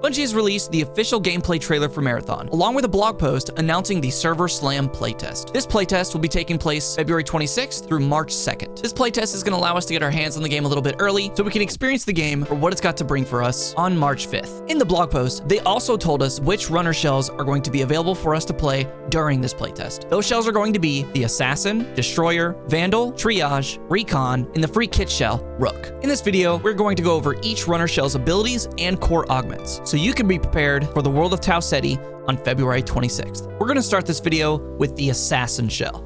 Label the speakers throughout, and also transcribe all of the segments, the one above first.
Speaker 1: Bungie has released the official gameplay trailer for Marathon, along with a blog post announcing the Server Slam playtest. This playtest will be taking place February 26th through March 2nd. This playtest is going to allow us to get our hands on the game a little bit early, so we can experience the game for what it's got to bring for us on March 5th. In the blog post, they also told us which runner shells are going to be available for us to play during this playtest. Those shells are going to be the Assassin, Destroyer, Vandal, Triage, Recon, and the free kit shell, Rook. In this video, we're going to go over each runner shell's abilities and core augments, so you can be prepared for the world of Tau Ceti on February 26th. We're going to start this video with the Assassin shell.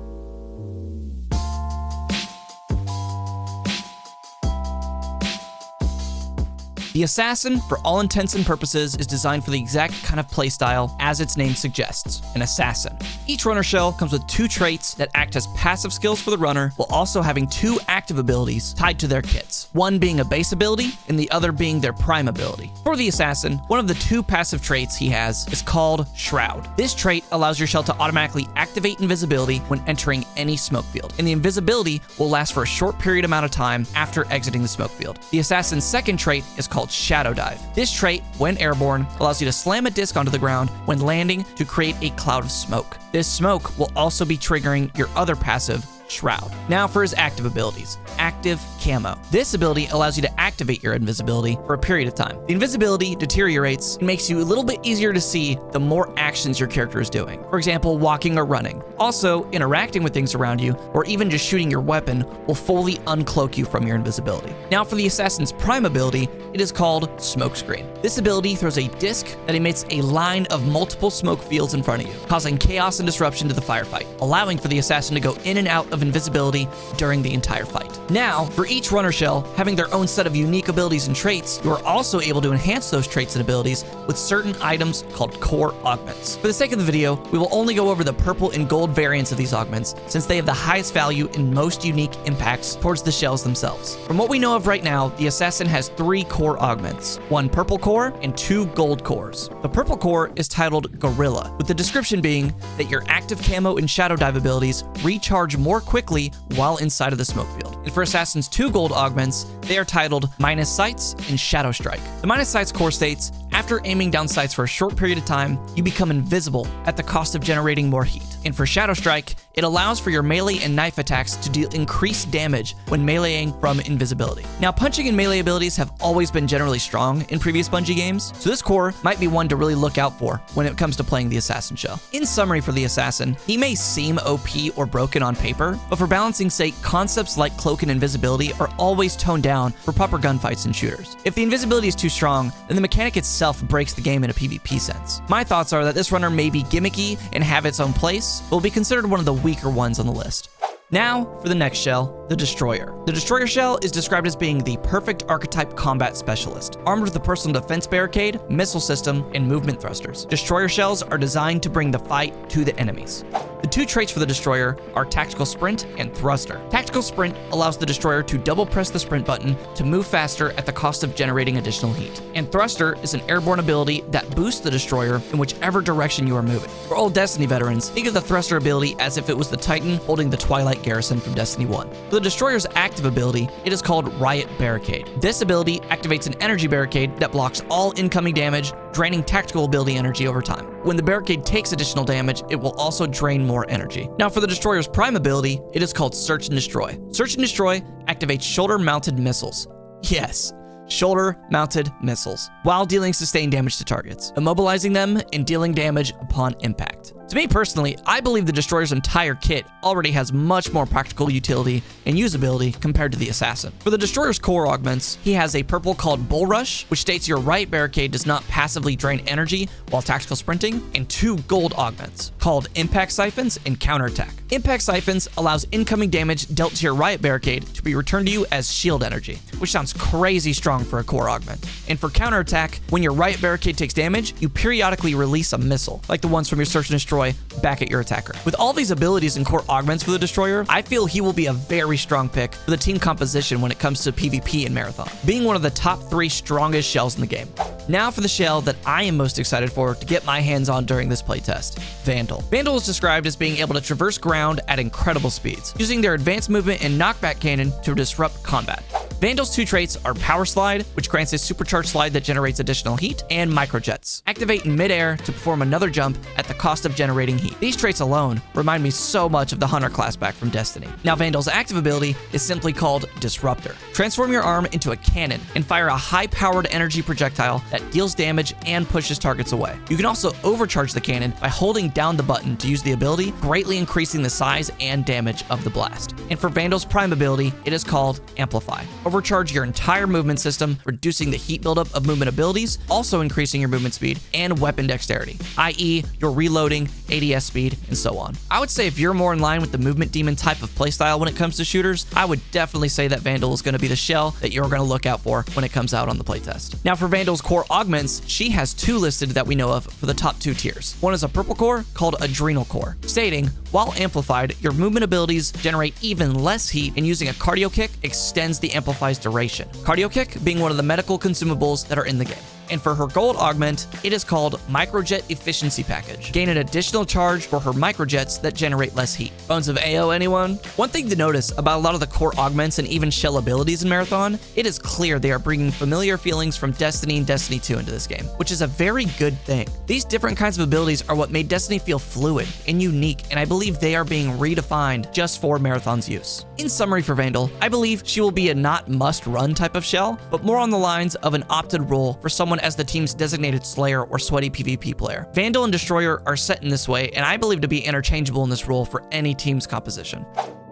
Speaker 1: The Assassin, for all intents and purposes, is designed for the exact kind of playstyle as its name suggests, an assassin. Each runner shell comes with 2 traits that act as passive skills for the runner, while also having 2 active abilities tied to their kits, one being a base ability and the other being their prime ability. For the Assassin, one of the 2 passive traits he has is called Shroud. This trait allows your shell to automatically activate invisibility when entering any smoke field, and the invisibility will last for a short period amount of time after exiting the smoke field. The Assassin's second trait is called Shadow Dive. This trait, when airborne, allows you to slam a disc onto the ground when landing to create a cloud of smoke. This smoke will also be triggering your other passive, Shroud. Now for his active abilities. Active Camo. This ability allows you to activate your invisibility for a period of time. The invisibility deteriorates and makes you a little bit easier to see the more actions your character is doing. For example, walking or running. Also, interacting with things around you, or even just shooting your weapon, will fully uncloak you from your invisibility. Now for the Assassin's prime ability, it is called Smokescreen. This ability throws a disc that emits a line of multiple smoke fields in front of you, causing chaos and disruption to the firefight, allowing for the Assassin to go in and out of invisibility during the entire fight. Now, for each runner shell having their own set of unique abilities and traits, you are also able to enhance those traits and abilities with certain items called core augments. For the sake of the video, we will only go over the purple and gold variants of these augments, since they have the highest value and most unique impacts towards the shells themselves. From what we know of right now, the Assassin has 3 core augments, 1 purple core and 2 gold cores. The purple core is titled Gorilla, with the description being that your active camo and shadow dive abilities recharge more quickly while inside of the smoke field. And for Assassin's 2 gold augments, they are titled Minus Sights and Shadow Strike. The Minus Sights core states, after aiming down sights for a short period of time, you become invisible at the cost of generating more heat. And for Shadow Strike, it allows for your melee and knife attacks to deal increased damage when meleeing from invisibility. Now, punching and melee abilities have always been generally strong in previous Bungie games, so this core might be one to really look out for when it comes to playing the Assassin shell. In summary for the Assassin, he may seem OP or broken on paper, but for balancing's sake, concepts like cloak and invisibility are always toned down for proper gunfights and shooters. If the invisibility is too strong, then the mechanic itself breaks the game in a PvP sense. My thoughts are that this runner may be gimmicky and have its own place, but will be considered one of the weaker ones on the list. Now, for the next shell, the Destroyer. The Destroyer shell is described as being the perfect archetype combat specialist, armed with a personal defense barricade, missile system, and movement thrusters. Destroyer shells are designed to bring the fight to the enemies. The 2 traits for the Destroyer are Tactical Sprint and Thruster. Tactical Sprint allows the Destroyer to double press the sprint button to move faster at the cost of generating additional heat. And Thruster is an airborne ability that boosts the Destroyer in whichever direction you are moving. For old Destiny veterans, think of the Thruster ability as if it was the Titan holding the Twilight Garrison from Destiny 1. For the Destroyer's active ability, it is called Riot Barricade. This ability activates an energy barricade that blocks all incoming damage, draining tactical ability energy over time. When the barricade takes additional damage, it will also drain more energy. Now for the Destroyer's prime ability, it is called Search and Destroy. Search and Destroy activates shoulder-mounted missiles. Yes, shoulder-mounted missiles, while dealing sustained damage to targets, immobilizing them and dealing damage upon impact. To me personally, I believe the Destroyer's entire kit already has much more practical utility and usability compared to the Assassin. For the Destroyer's core augments, he has a purple called Bull Rush, which states your right barricade does not passively drain energy while tactical sprinting, and 2 gold augments called Impact Siphons and Counterattack. Impact Siphons allows incoming damage dealt to your right barricade to be returned to you as shield energy, which sounds crazy strong for a core augment. And for Counterattack, when your right barricade takes damage, you periodically release a missile, like the ones from your Search and Destroy, back at your attacker. With all these abilities and core augments for the Destroyer, I feel he will be a very strong pick for the team composition when it comes to PvP in Marathon, being one of the top 3 strongest shells in the game. Now for the shell that I am most excited for to get my hands on during this playtest, Vandal. Vandal is described as being able to traverse ground at incredible speeds, using their advanced movement and knockback cannon to disrupt combat. Vandal's two traits are Power Slide, which grants a supercharged slide that generates additional heat, and Microjets. Activate in midair to perform another jump at the cost of generating heat. These traits alone remind me so much of the Hunter class back from Destiny. Now, Vandal's active ability is simply called Disruptor. Transform your arm into a cannon and fire a high-powered energy projectile that deals damage and pushes targets away. You can also overcharge the cannon by holding down the button to use the ability, greatly increasing the size and damage of the blast. And for Vandal's prime ability, it is called Amplify. Overcharge your entire movement system, reducing the heat buildup of movement abilities, also increasing your movement speed and weapon dexterity, i.e. your reloading, ADS speed, and so on. I would say if you're more in line with the movement demon type of playstyle when it comes to shooters, I would definitely say that Vandal is going to be the shell that you're going to look out for when it comes out on the playtest. Now for Vandal's core augments, she has two listed that we know of for the top two tiers. One is a purple core called Adrenal Core, stating, while amplified, your movement abilities generate even less heat, and using a cardio kick extends the amplify's duration. Cardio kick being one of the medical consumables that are in the game. And for her gold augment, it is called Microjet Efficiency Package. Gain an additional charge for her microjets that generate less heat. Bones of AO, anyone? One thing to notice about a lot of the core augments and even shell abilities in Marathon, it is clear they are bringing familiar feelings from Destiny and Destiny 2 into this game, which is a very good thing. These different kinds of abilities are what made Destiny feel fluid and unique, and I believe they are being redefined just for Marathon's use. In summary for Vandal, I believe she will be a not must-run type of shell, but more on the lines of an opted role for someone as the team's designated Slayer or sweaty PvP player. Vandal and Destroyer are set in this way, and I believe to be interchangeable in this role for any team's composition.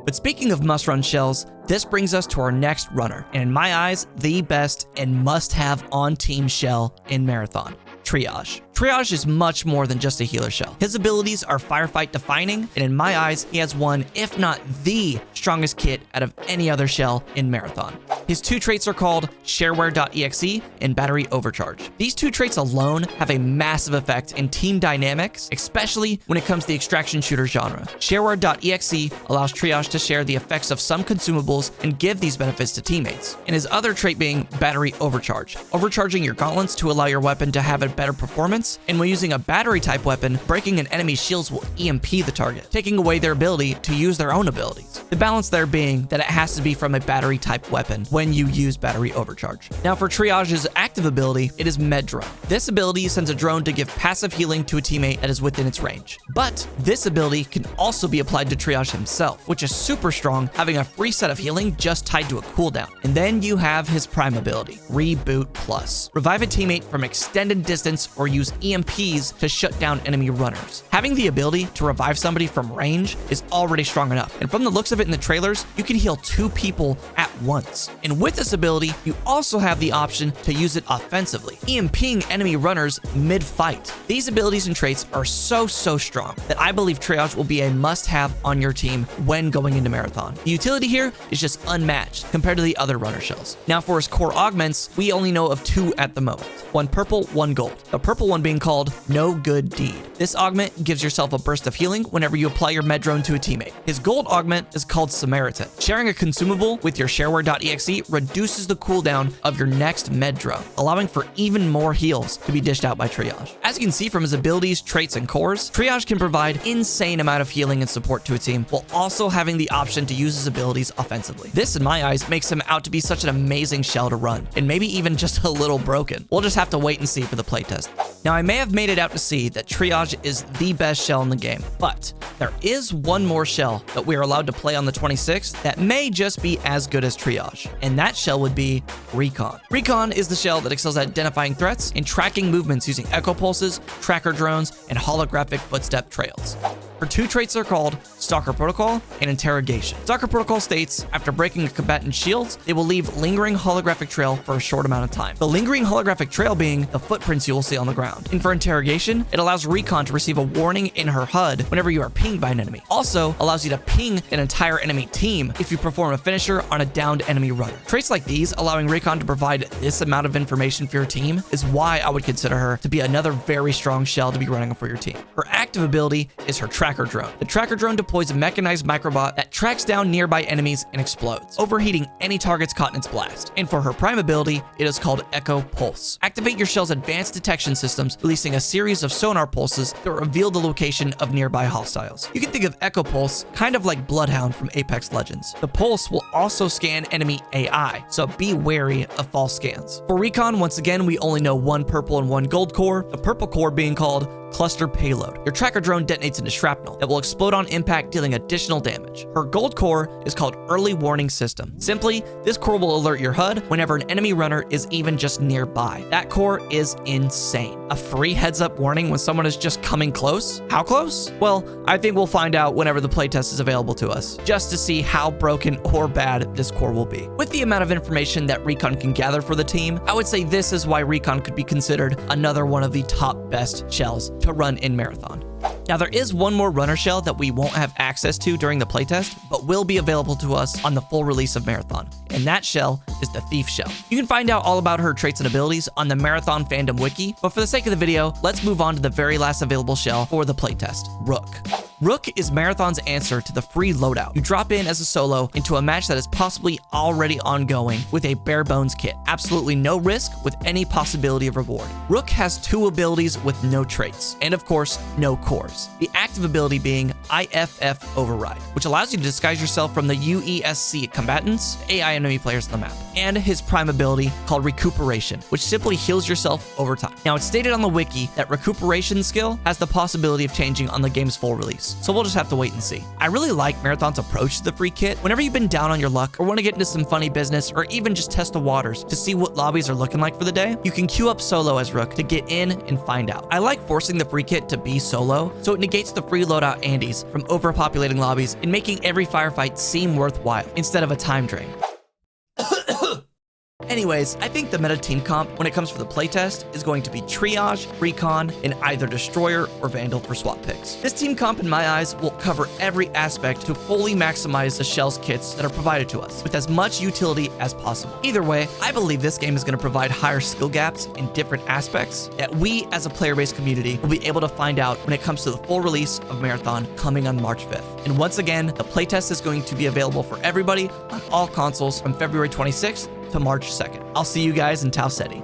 Speaker 1: But speaking of must-run shells, this brings us to our next runner, and in my eyes, the best and must-have on-team shell in Marathon, Triage. Triage is much more than just a healer shell. His abilities are firefight defining, and in my eyes, he has one, if not the strongest kit out of any other shell in Marathon. His two traits are called Shareware.exe and Battery Overcharge. These two traits alone have a massive effect in team dynamics, especially when it comes to the extraction shooter genre. Shareware.exe allows Triage to share the effects of some consumables and give these benefits to teammates, and his other trait being Battery Overcharge, overcharging your gauntlets to allow your weapon to have a better performance, and when using a battery type weapon, breaking an enemy's shields will EMP the target, taking away their ability to use their own abilities. The balance there being that it has to be from a battery type weapon when you use Battery Overcharge. Now for Triage's active ability, it is Med Drone. This ability sends a drone to give passive healing to a teammate that is within its range. But this ability can also be applied to Triage himself, which is super strong, having a free set of healing just tied to a cooldown. And then you have his prime ability, Reboot Plus. Revive a teammate from extended distance or use EMPs to shut down enemy runners. Having the ability to revive somebody from range is already strong enough, and from the looks of it in the trailers, you can heal two people at once. And with this ability, you also have the option to use it offensively, EMPing enemy runners mid-fight. These abilities and traits are so strong that I believe Triage will be a must-have on your team when going into Marathon. The utility here is just unmatched compared to the other runner shells. Now for his core augments, we only know of two at the moment. One purple, one gold. The purple one being called No Good Deed. This augment gives yourself a burst of healing whenever you apply your med drone to a teammate. His gold augment is called Samaritan. Sharing a consumable with your Shareware.exe reduces the cooldown of your next med drone, allowing for even more heals to be dished out by Triage. As you can see from his abilities, traits, and cores, Triage can provide insane amount of healing and support to a team while also having the option to use his abilities offensively. This, in my eyes, makes him out to be such an amazing shell to run, and maybe even just a little broken. We'll just have to wait and see for the playtest. Now, I may have made it out to see that Triage is the best shell in the game, but there is one more shell that we are allowed to play on the 26th that may just be as good as Triage, and that shell would be Recon. Recon is the shell that excels at identifying threats and tracking movements using echo pulses, tracker drones, and holographic footstep trails. Her two traits are called Stalker Protocol and Interrogation. Stalker Protocol states, after breaking a combatant's shields, they will leave lingering holographic trail for a short amount of time. The lingering holographic trail being the footprints you will see on the ground. And for Interrogation, it allows Recon to receive a warning in her HUD whenever you are pinged by an enemy. Also allows you to ping an entire enemy team if you perform a finisher on a downed enemy runner. Traits like these, allowing Recon to provide this amount of information for your team, is why I would consider her to be another very strong shell to be running for your team. Her active ability is her Tracker Drone. The Tracker Drone deploys deploys a mechanized microbot that tracks down nearby enemies and explodes, overheating any targets caught in its blast. And for her prime ability, it is called Echo Pulse. Activate your shell's advanced detection systems, releasing a series of sonar pulses that reveal the location of nearby hostiles. You can think of Echo Pulse kind of like Bloodhound from Apex Legends. The pulse will also scan enemy AI, so be wary of false scans. For Recon, once again, we only know one purple and one gold core, the purple core being called Cluster Payload. Your tracker drone detonates into shrapnel that will explode on impact, dealing additional damage. Her gold core is called Early Warning System. Simply, this core will alert your HUD whenever an enemy runner is even just nearby. That core is insane. A free heads-up warning when someone is just coming close? How close? Well, I think we'll find out whenever the playtest is available to us, just to see how broken or bad this core will be. With the amount of information that Recon can gather for the team, I would say this is why Recon could be considered another one of the top best shells to run in Marathon. Now, there is one more runner shell that we won't have access to during the playtest, but will be available to us on the full release of Marathon, and that shell is the Thief shell. You can find out all about her traits and abilities on the Marathon fandom wiki, but for the sake of the video, let's move on to the very last available shell for the playtest, Rook. Rook is Marathon's answer to the free loadout. You drop in as a solo into a match that is possibly already ongoing with a bare bones kit. Absolutely no risk with any possibility of reward. Rook has 2 abilities with no traits, and of course, no cores. The active ability being IFF Override, which allows you to disguise yourself from the UESC combatants, AI enemy players on the map, and his prime ability called Recuperation, which simply heals yourself over time. Now, it's stated on the wiki that Recuperation skill has the possibility of changing on the game's full release, so we'll just have to wait and see. I really like Marathon's approach to the free kit. Whenever you've been down on your luck or want to get into some funny business or even just test the waters to see what lobbies are looking like for the day, you can queue up solo as Rook to get in and find out. I like forcing the free kit to be solo, so it negates the free loadout Andes from overpopulating lobbies and making every firefight seem worthwhile instead of a time drain. Anyways, I think the meta team comp when it comes to the playtest is going to be Triage, Recon, and either Destroyer or Vandal for swap picks. This team comp in my eyes will cover every aspect to fully maximize the shells kits that are provided to us with as much utility as possible. Either way, I believe this game is going to provide higher skill gaps in different aspects that we as a player-based community will be able to find out when it comes to the full release of Marathon coming on March 5th. And once again, the playtest is going to be available for everybody on all consoles from February 26th to March 2nd. I'll see you guys in Tau Ceti.